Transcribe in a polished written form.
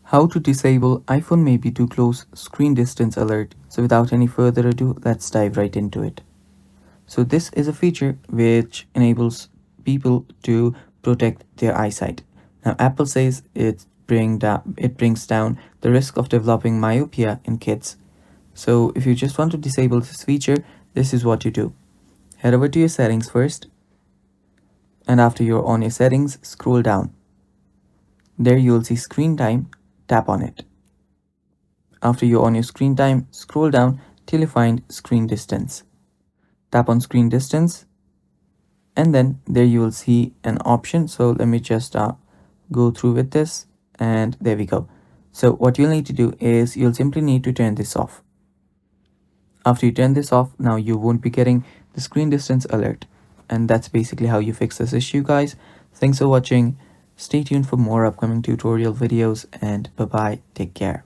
How to disable iPhone may be too close screen distance alert. So without any further ado, let's dive right into it. So this is a feature which enables people to protect their eyesight. Now Apple says it brings down the risk of developing myopia in kids. So if you just want to disable this feature, this is what you do. Head over to your settings first, and after you're on your settings, scroll down. There you will see screen time, tap on it. After you're on your screen time, scroll down till you find screen distance. Tap on screen distance, and then there you will see an option. So let me just go through with this, and there we go. So what you'll need to do is you'll simply need to turn this off. After you turn this off, now you won't be getting the screen distance alert. And that's basically how you fix this issue, guys. Thanks for watching. Stay tuned for more upcoming tutorial videos, and bye bye. Take care.